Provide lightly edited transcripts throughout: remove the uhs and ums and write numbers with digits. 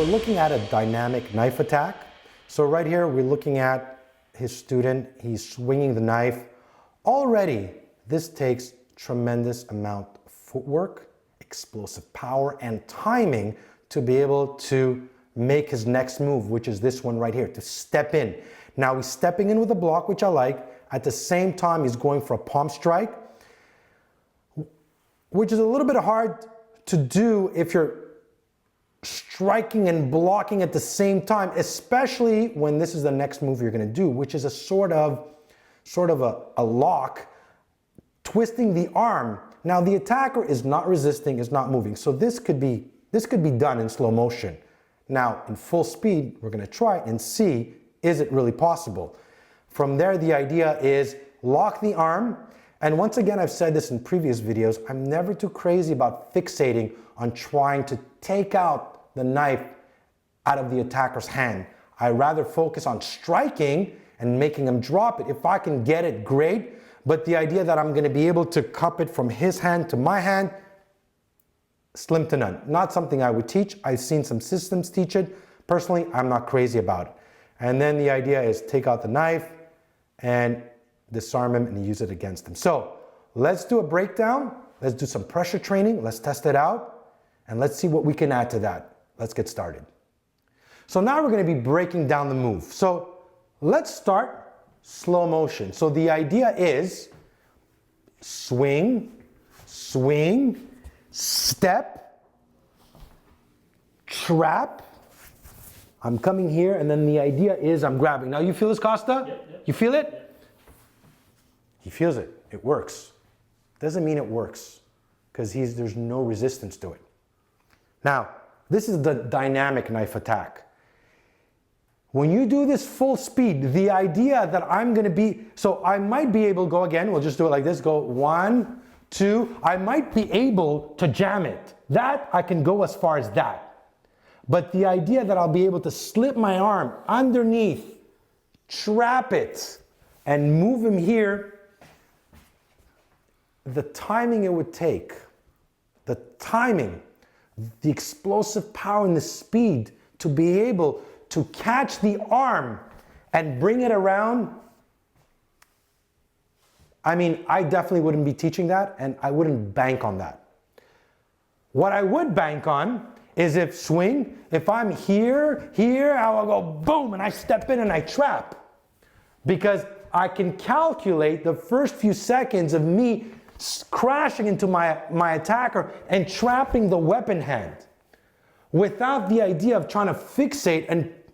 we're looking at a dynamic knife attack. So right here, we're looking at his student. He's swinging the knife. Already, this takes tremendous amount of footwork, explosive power, and timing to be able to make his next move, which is this one right here, to step in. Now he's stepping in with a block, which I like. At the same time, he's going for a palm strike, which is a little bit hard to do if you're striking and blocking at the same time, especially when this is the next move you're gonna do, which is a sort of a lock, twisting the arm. Now the attacker is not resisting, is not moving. So this could be done in slow motion. Now in full speed, we're gonna try it and see, is it really possible? From there, the idea is lock the arm. And once again, I've said this in previous videos, I'm never too crazy about fixating on trying to take out the knife out of the attacker's hand. I rather focus on striking and making him drop it. If I can get it, great. But the idea that I'm gonna be able to cup it from his hand to my hand, slim to none. Not something I would teach. I've seen some systems teach it. Personally, I'm not crazy about it. And then the idea is take out the knife and disarm him and use it against him. So let's do a breakdown. Let's do some pressure training. Let's test it out. And let's see what we can add to that. Let's get started. So now we're going to be breaking down the move. So let's start slow motion. So the idea is swing, swing, step, trap. I'm coming here, and then the idea is I'm grabbing. Now you feel this, Costa? Yep. You feel it? Yep. He feels it. It works. Doesn't mean it works because there's no resistance to it. Now, this is the dynamic knife attack. When you do this full speed, the idea that I'm going to be, so I might be able to go again, we'll just do it like this, go 1, 2, I might be able to jam it. That, I can go as far as that. But the idea that I'll be able to slip my arm underneath, trap it, and move him here, the timing it would take, the timing, the explosive power and the speed to be able to catch the arm and bring it around. I mean, I definitely wouldn't be teaching that, and I wouldn't bank on that. What I would bank on is if swing, if I'm here, I'll go boom, and I step in and I trap. Because I can calculate the first few seconds of me crashing into my attacker and trapping the weapon hand without the idea of trying to fixate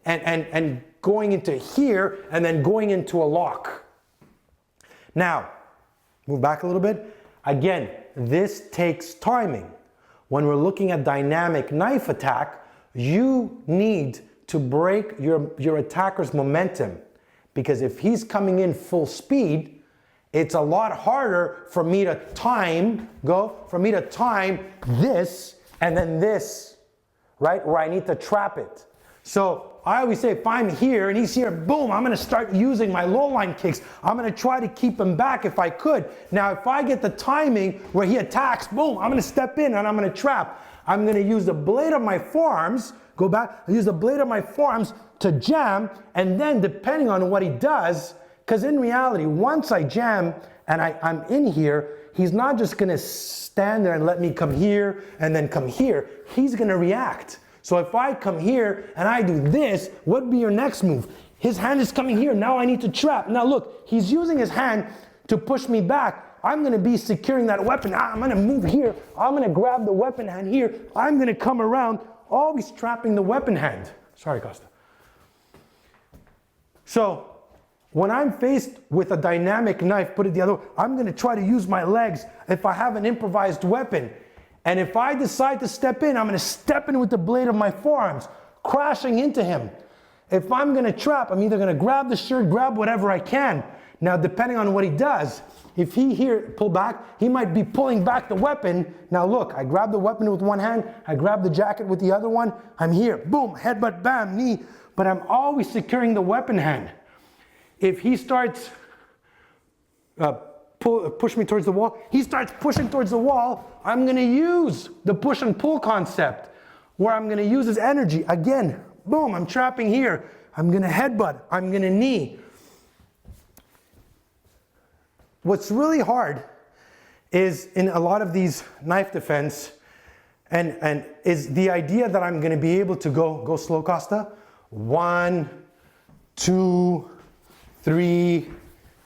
and going into here and then going into a lock. Now, move back a little bit. Again, this takes timing. When we're looking at dynamic knife attack, you need to break your attacker's momentum, because if he's coming in full speed, it's a lot harder for me to time this and then this, right? Where I need to trap it. So I always say if I'm here and he's here, boom, I'm gonna start using my low line kicks. I'm gonna try to keep him back if I could. Now, if I get the timing where he attacks, boom, I'm gonna step in and I'm gonna trap. I'm gonna use the blade of my forearms, go back, use the blade of my forearms to jam, and then depending on what he does, because in reality, once I jam and I'm in here, he's not just gonna stand there and let me come here and then come here. He's gonna react. So if I come here and I do this, what would be your next move? His hand is coming here, now I need to trap. Now look, he's using his hand to push me back. I'm gonna be securing that weapon. I'm gonna move here. I'm gonna grab the weapon hand here. I'm gonna come around, always trapping the weapon hand. Sorry, Costa. So when I'm faced with a dynamic knife, put it the other way, I'm gonna try to use my legs if I have an improvised weapon. And if I decide to step in, I'm gonna step in with the blade of my forearms, crashing into him. If I'm gonna trap, I'm either gonna grab the shirt, grab whatever I can. Now, depending on what he does, if he here pull back, he might be pulling back the weapon. Now look, I grab the weapon with one hand, I grab the jacket with the other one, I'm here, boom, headbutt, bam, knee, but I'm always securing the weapon hand. If he starts push me towards the wall, he starts pushing towards the wall, I'm gonna use the push and pull concept. where I'm gonna use his energy. Again, boom, I'm trapping here. I'm gonna headbutt, I'm gonna knee. What's really hard is in a lot of these knife defense, and is the idea that I'm gonna be able to go slow, Costa. 1, 2, 3,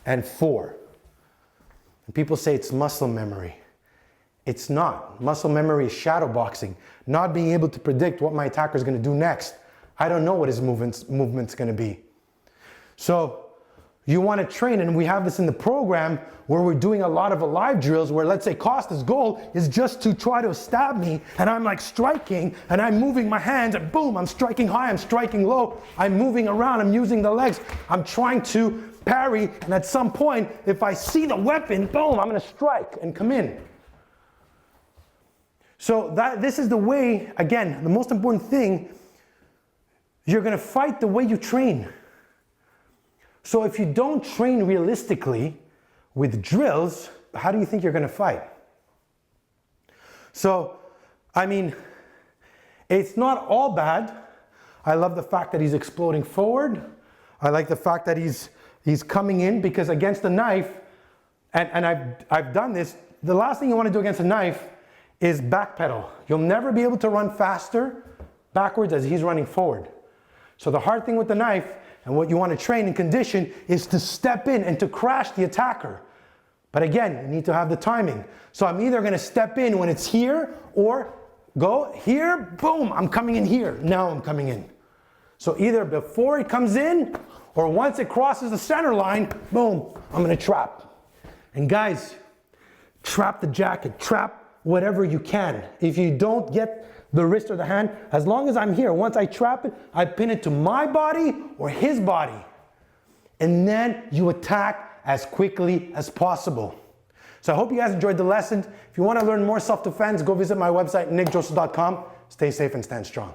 and 4. And people say it's muscle memory. It's not. Muscle memory is shadow boxing, not being able to predict what my attacker is gonna do next. I don't know what his movement's gonna be. So you wanna train, and we have this in the program where we're doing a lot of alive drills where, let's say, Costa's goal is just to try to stab me, and I'm like striking, and I'm moving my hands, and boom, I'm striking high, I'm striking low, I'm moving around, I'm using the legs, I'm trying to parry, and at some point, if I see the weapon, boom, I'm gonna strike and come in. So this is the way, again, the most important thing, you're gonna fight the way you train. So if you don't train realistically with drills, how do you think you're gonna fight? So, I mean, it's not all bad. I love the fact that he's exploding forward. I like the fact that he's coming in, because against the knife, and I've done this, the last thing you wanna do against a knife is backpedal. You'll never be able to run faster backwards as he's running forward. So the hard thing with the knife, and what you want to train and condition, is to step in and to crash the attacker. But again, you need to have the timing. So I'm either going to step in when it's here, or go here, boom, I'm coming in here. Now I'm coming in. So either before it comes in, or once it crosses the center line, boom, I'm going to trap. And guys, trap the jacket, trap whatever you can. If you don't get the wrist or the hand, as long as I'm here, once I trap it, I pin it to my body or his body. And then you attack as quickly as possible. So I hope you guys enjoyed the lesson. If you want to learn more self-defense, go visit my website, nickdrossos.com. Stay safe and stand strong.